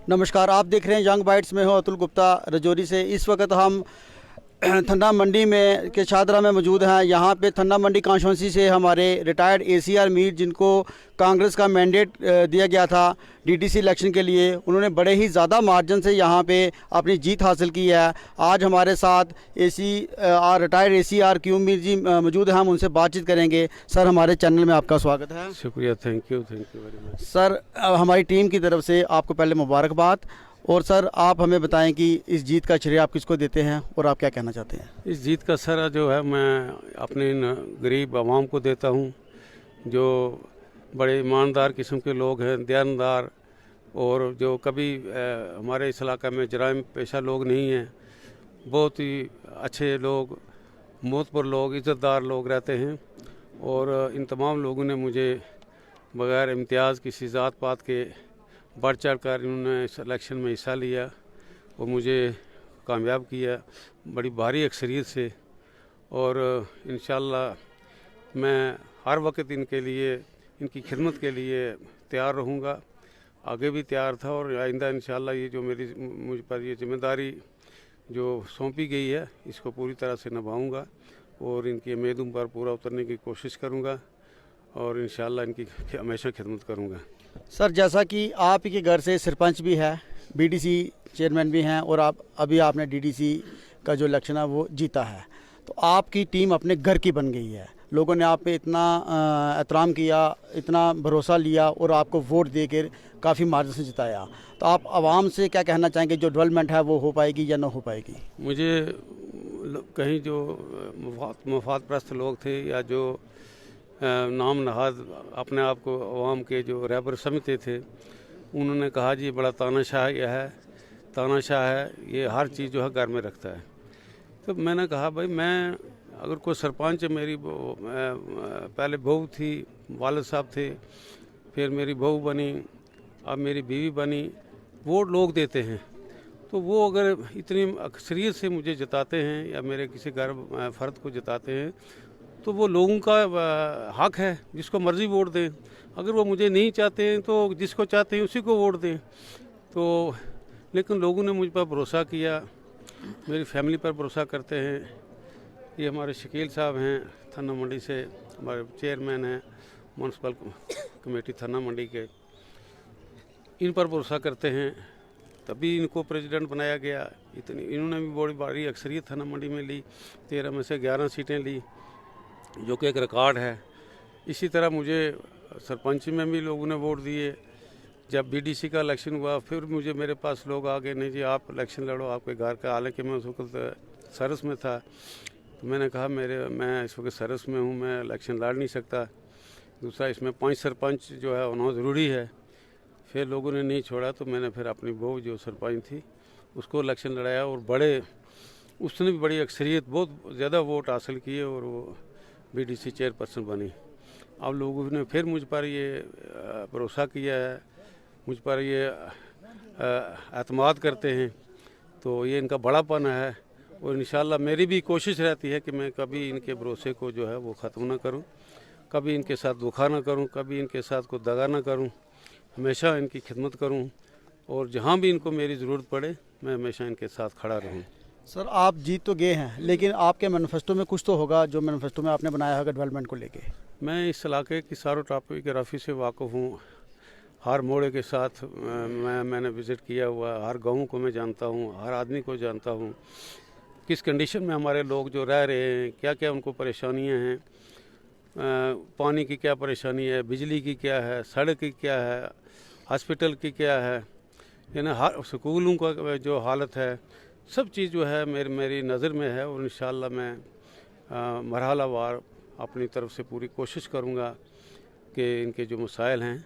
नमस्कार, आप देख रहे हैं यंग बाइट्स में। हो अतुल गुप्ता रजौरी से। इस वक्त हम थन्ना मंडी में के शादरा में मौजूद हैं। यहाँ पे थन्ना मंडी कॉन्स्टिट्यूंसी से हमारे रिटायर्ड एसीआर मीर, जिनको कांग्रेस का मैंडेट दिया गया था डीडीसी इलेक्शन के लिए, उन्होंने बड़े ही ज़्यादा मार्जिन से यहाँ पे अपनी जीत हासिल की है। आज हमारे साथ रिटायर्ड एसीआर क्यू मीर जी मौजूद हैं। हम उनसे बातचीत करेंगे। सर, हमारे चैनल में आपका स्वागत है। शुक्रिया, thank you very much. Sir, हमारी टीम की तरफ से आपको पहले मुबारकबाद। और सर, आप हमें बताएं कि इस जीत का श्रेय आप किसको देते हैं और आप क्या कहना चाहते हैं? इस जीत का सर जो है मैं अपने इन गरीब आवाम को देता हूँ, जो बड़े ईमानदार किस्म के लोग हैं, दयानदार, और जो कभी हमारे इस इलाका में जराइम पेशा लोग नहीं हैं। बहुत ही अच्छे लोग, मोहतबर लोग, इज़्ज़तदार लोग रहते हैं। और इन तमाम लोगों ने मुझे बग़ैर इम्तियाज़ किसी ज़ात पात के बढ़ चढ़ कर इन्होंने इस इलेक्शन में हिस्सा लिया और मुझे कामयाब किया बड़ी भारी अक्सरियत से। और इंशाअल्लाह मैं हर वक्त इनके लिए, इनकी खिदमत के लिए तैयार रहूँगा। आगे भी तैयार था और आइंदा इंशाअल्लाह ये जो मुझ पर ये जिम्मेदारी जो सौंपी गई है, इसको पूरी तरह से निभाऊँगा और इनकी उम्मीदों पर पूरा उतरने की कोशिश करूँगा और इंशाअल्लाह इनकी हमेशा खिदमत करूँगा। सर, जैसा कि आप के घर से सरपंच भी है, बीडीसी चेयरमैन भी हैं, और आपने डीडीसी का जो इलेक्शन है वो जीता है, तो आपकी टीम अपने घर की बन गई है। लोगों ने आप पे इतना एहतराम किया, इतना भरोसा लिया और आपको वोट देकर काफ़ी मार्जिन से जिताया। तो आप आवाम से क्या कहना चाहेंगे, जो डेवलपमेंट है वो हो पाएगी या ना हो पाएगी? मुझे कहीं जो मफाद परस्त लोग थे या जो नाम नहाद अपने आप को अवाम के जो रहबर समझते थे, उन्होंने कहा जी बड़ा तानाशाह है, ये हर चीज़ जो है घर में रखता है। तो मैंने कहा भाई, मैं अगर कोई सरपंच, मेरी पहले बहू थी, वालिद साहब थे, फिर मेरी बहू बनी, अब मेरी बीवी बनी, वोट लोग देते हैं। तो वो अगर इतनी अक्सरियत से मुझे जिताते हैं या मेरे किसी घर फ़र्द को जिताते हैं, तो वो लोगों का हक है, जिसको मर्ज़ी वोट दें। अगर वो मुझे नहीं चाहते हैं तो जिसको चाहते हैं उसी को वोट दें। तो लेकिन लोगों ने मुझ पर भरोसा किया, मेरी फैमिली पर भरोसा करते हैं। ये हमारे शकील साहब हैं थन्ना मंडी से, हमारे चेयरमैन हैं म्यूनसिपल कमेटी थन्ना मंडी के, इन पर भरोसा करते हैं, तभी इनको प्रेसिडेंट बनाया गया। इन्होंने भी बड़ी भारी अक्सरियत थन्ना मंडी में ली, 13 में से 11 सीटें ली, जो कि एक रिकॉर्ड है। इसी तरह मुझे सरपंच में भी लोगों ने वोट दिए। जब बीडीसी का इलेक्शन हुआ, फिर मेरे पास लोग आ गए, नहीं जी आप इलेक्शन लड़ो, आपके घर का। हालांकि मैं उस वक्त सरस में था, तो मैंने कहा मैं इस वक्त सरस में हूँ, मैं इलेक्शन लड़ नहीं सकता। दूसरा, इसमें 5 सरपंच जो है होना ज़रूरी है। फिर लोगों ने नहीं छोड़ा, तो मैंने फिर अपनी बहू जो सरपंच थी उसको इलेक्शन लड़ाया और उसने भी बड़ी अक्सरियत, बहुत ज़्यादा वोट हासिल किए और वो बीडीसी चेयरपर्सन बनी। अब लोगों ने फिर मुझ पर ये भरोसा किया है, मुझ पर ये एतमाद करते हैं, तो ये इनका बड़ापन है। और इंशाअल्लाह मेरी भी कोशिश रहती है कि मैं कभी इनके भरोसे को जो है वो ख़त्म ना करूं, कभी इनके साथ धोखा ना करूं, कभी इनके साथ कोई दगा ना करूं, हमेशा इनकी खिदमत करूं और जहां भी इनको मेरी ज़रूरत पड़े मैं हमेशा इनके साथ खड़ा रहूं। सर, आप जीत तो गए हैं, लेकिन आपके मैनिफेस्टो में कुछ तो होगा जो मैनिफेस्टो में आपने बनाया होगा डेवलपमेंट को लेके। मैं इस इलाके की सारों टॉपोग्राफी से वाकिफ़ हूँ। हर मोड़े के साथ मैंने विज़िट किया हुआ, हर गाँव को मैं जानता हूँ, हर आदमी को जानता हूँ, किस कंडीशन में हमारे लोग जो रह रहे हैं, क्या क्या उनको परेशानियाँ हैं, पानी की क्या परेशानी है, बिजली की क्या है, सड़क की क्या है, हॉस्पिटल की क्या है, यानी हर स्कूलों का जो हालत है, सब चीज़ जो है मेरी नज़र में है। और इंशाअल्लाह मैं मरहलावार अपनी तरफ से पूरी कोशिश करूँगा कि इनके जो मसाइल हैं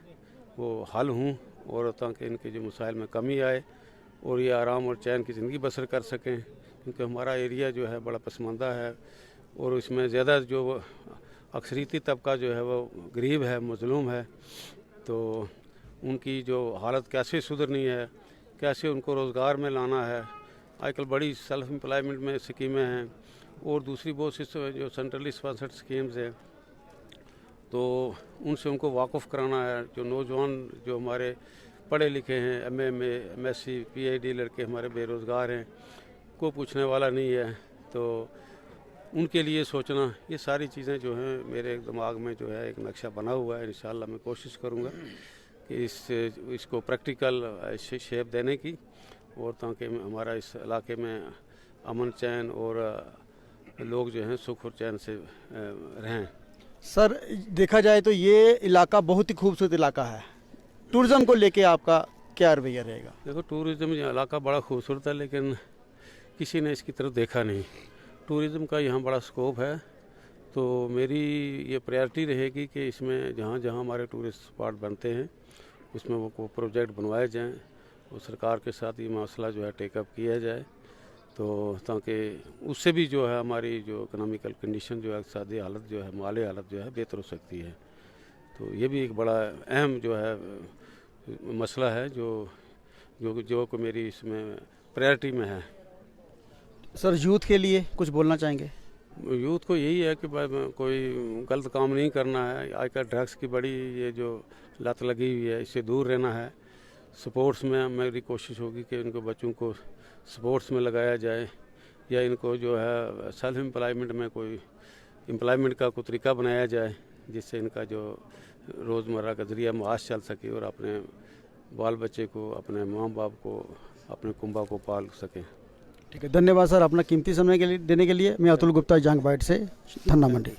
वो हल हों और ताकि इनके जो मसाइल में कमी आए और ये आराम और चैन की ज़िंदगी बसर कर सकें। क्योंकि हमारा एरिया जो है बड़ा पसमानदा है और इसमें ज़्यादा जो अक्सरियती तबका जो है वो गरीब है, मजलूम है। तो उनकी जो हालत कैसे सुधरनी है, कैसे उनको रोज़गार में लाना है। आजकल बड़ी सेल्फ एम्प्लॉयमेंट में स्कीमें हैं और दूसरी बहुत सी जो सेंट्रली स्पॉन्सर्ड स्कीम्स हैं, तो उनसे उनको वाकिफ़ कराना है। जो नौजवान जो हमारे पढ़े लिखे हैं, एमए में एमएससी पीएचडी लड़के हमारे बेरोज़गार हैं, कोई पूछने वाला नहीं है, तो उनके लिए सोचना, ये सारी चीज़ें जो हैं मेरे दिमाग में जो है एक नक्शा बना हुआ है। इंशाल्लाह मैं कोशिश करूँगा कि इसको प्रैक्टिकल शेप देने की, और ताकि हमारा इस इलाके में अमन चैन और लोग जो हैं सुख और चैन से रहें। सर देखा जाए तो ये इलाका बहुत ही खूबसूरत इलाका है, टूरिज़्म को लेके आपका क्या रवैया रहेगा? देखो, टूरिज़्म इलाका बड़ा खूबसूरत है, लेकिन किसी ने इसकी तरफ देखा नहीं। टूरिज़्म का यहाँ बड़ा स्कोप है, तो मेरी ये प्रायोरिटी रहेगी कि इसमें जहाँ जहाँ हमारे टूरिस्ट स्पॉट बनते हैं उसमें वो प्रोजेक्ट बनवाए जाएं, और सरकार के साथ ये मसला जो है टेकअप किया जाए, तो ताकि उससे भी जो है हमारी जो इकोनॉमिकल कंडीशन जो है, इक़्तिसादी हालत जो है, माली हालत जो है बेहतर हो सकती है। तो ये भी एक बड़ा अहम जो है मसला है जो को मेरी इसमें प्रायोरिटी में है। सर यूथ के लिए कुछ बोलना चाहेंगे? यूथ को यही है कि कोई गलत काम नहीं करना है। आजकल ड्रग्स की बड़ी ये जो लत लगी हुई है, इससे दूर रहना है। स्पोर्ट्स में मेरी कोशिश होगी कि इनको बच्चों को स्पोर्ट्स में लगाया जाए, या इनको जो है सेल्फ एम्प्लॉयमेंट में कोई एम्प्लॉयमेंट का कोई तरीका बनाया जाए, जिससे इनका जो रोज़मर्रा का ज़रिया माश चल सके और अपने बाल बच्चे को, अपने माँ बाप को, अपने कुंबा को पाल सकें। ठीक है, धन्यवाद सर अपना कीमती समय के लिए देने के लिए। मैं अतुल गुप्ता जंग बाइट से, ठन्ना मंडी।